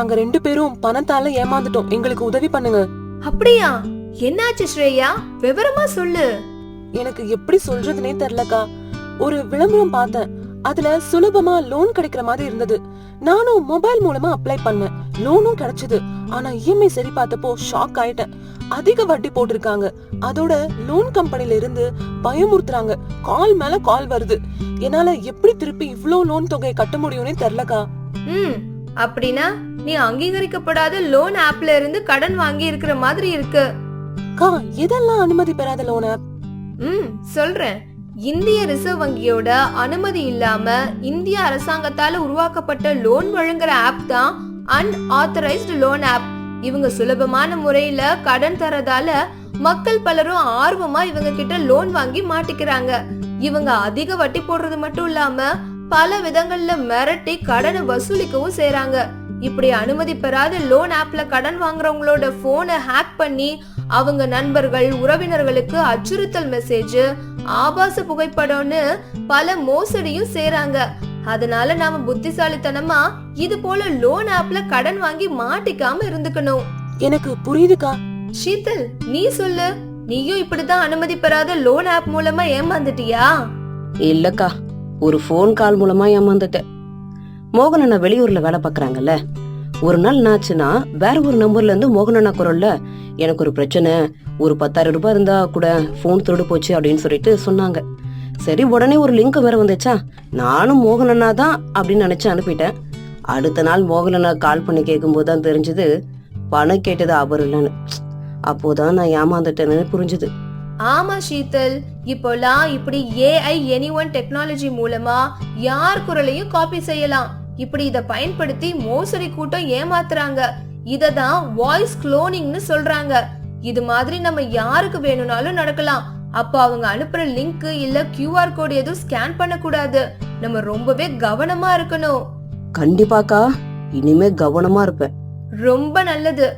நாங்க 2 பேரும் பணத்தால ஏமாந்துட்டோம், எங்களுக்கு உதவி பண்ணுங்க. அப்படியா? என்னாச்சு ஸ்ரேயா? விவரமா சொல்லு. எனக்கு எப்படி சொல்றதுனே தெரியலக்கா. ஒரு விளம்பரம் பார்த்தேன், அதுல சுலபமா லோன் கிடைக்கிற மாதிரி இருந்தது. நானும் மொபைல் மூலமா அப்ளை பண்ணேன், லோனும் கிடைச்சது. ஆனா இஎம்ஐ சரி பார்த்தப்போ ஷாக் ஆயிட்டேன். அதிக வட்டி போட்டிருக்காங்க. அதோட லோன் கம்பெனில இருந்து பயமுறுத்துறாங்க, கால் மேல கால் வருது. என்னால எப்படி திருப்பி இவ்ளோ லோன் தொகையை கட்ட முடியும்னே தெரியலக்கா. அப்படின்னா நீ அங்கீகரிக்கப்படாத லோன் ஆப்ல இருந்து கடன் வாங்கி இருக்கிற மாதிரி இருக்கு. கா, எதெல்லாம் அனுமதி பெறாத லோன் ஆப்? சொல்றேன். இந்திய ரிசர்வ் வங்கியோட அனுமதி இல்லாம இந்திய அரசாங்கத்தால உருவாக்கப்பட்ட லோன் வழங்குற ஆப் தான் அன்ஆத்தரைஸ்டு லோன் ஆப். இவங்க சுலபமான முறையில கடன் தரதால மக்கள் பலரும் ஆர்வமா இவங்க கிட்ட லோன் வாங்கி மாட்டிக்கிறாங்க. இவங்க அதிக வட்டி போடுறது மட்டும் இல்லாம பல விதங்கள்ல மிரட்டி கடனை வசூலிக்கவும் செய்றாங்க. இப்படி அனுமதி பெறாத லோன் ஆப்ல கடன் வாங்குறவங்களோட போனை ஹேக் பண்ணி அவங்க நண்பர்கள் உறவினர்களுக்கு அச்சுறுத்தல் மெசேஜ், ஆபாச புகைப்படம்னு பல மோசடியும் செய்றாங்க. அதனால நாம புத்திசாலித்தனமா இது போல லோன் ஆப்ல கடன் வாங்கி மாட்டிக்காம இருந்துக்கணும். எனக்கு புரியுதுக்கா. ஷீதல், நீ சொல்லு, நீயும் இப்படிதான் அனுமதி பெறாத லோன் ஆப் மூலமா ஏமாந்துட்டியா? இல்லக்கா, ஒரு போன் கால் மூலமா ஏமாந்துட்டேன். மோகன் அண்ணா வெளியூர்ல வேலை பாக்குறாங்கல்ல. ஒரு நாள் என்னாச்சுன்னா, வேற ஒரு நம்பர்ல இருந்து மோகன் அண்ணா குரல்ல எனக்கு ஒரு பிரச்சனை, ஒரு 10,000 ரூபாய் இருந்தா கூட போன் திருடு போச்சு அப்படின்னு சொல்லிட்டு சொன்னாங்க. சரி, உடனே ஒரு லிங்க் வேற வந்துச்சா, நானும் மோகன் அண்ணா தான் அப்படின்னு நினைச்சு அனுப்பிட்டேன். அடுத்த நாள் மோகன் அண்ணா கால் பண்ணி கேட்கும் போதுதான் தெரிஞ்சது பணம் கேட்டது அவர் இல்லைன்னு. அப்போதான் நான் ஏமாந்துட்டேன்னு புரிஞ்சுது. ஆமா ஷீதல், இப்போலாம் இப்படி AI எனிஒன் டெக்னாலஜி மூலமா யார் குரலையும் காப்பி செய்யலாம். இப்படி இத பயன்படுத்தி மோசடி கூட்டம் ஏமாத்துறாங்க. இததான் வாய்ஸ் குளோனிங்னு சொல்றாங்க. இது மாதிரி நம்ம யாருக்கு வேணும்னாலும் நடக்கலாம். அப்போ அவங்க அனுப்புற லிங்க் இல்ல QR கோட் எதுவும் ஸ்கேன் பண்ண கூடாது. நம்ம ரொம்பவே கவனமா இருக்கணும். கண்டிப்பாக்கா, இனிமே கவனமா இருப்பேன். ரொம்ப நல்லது.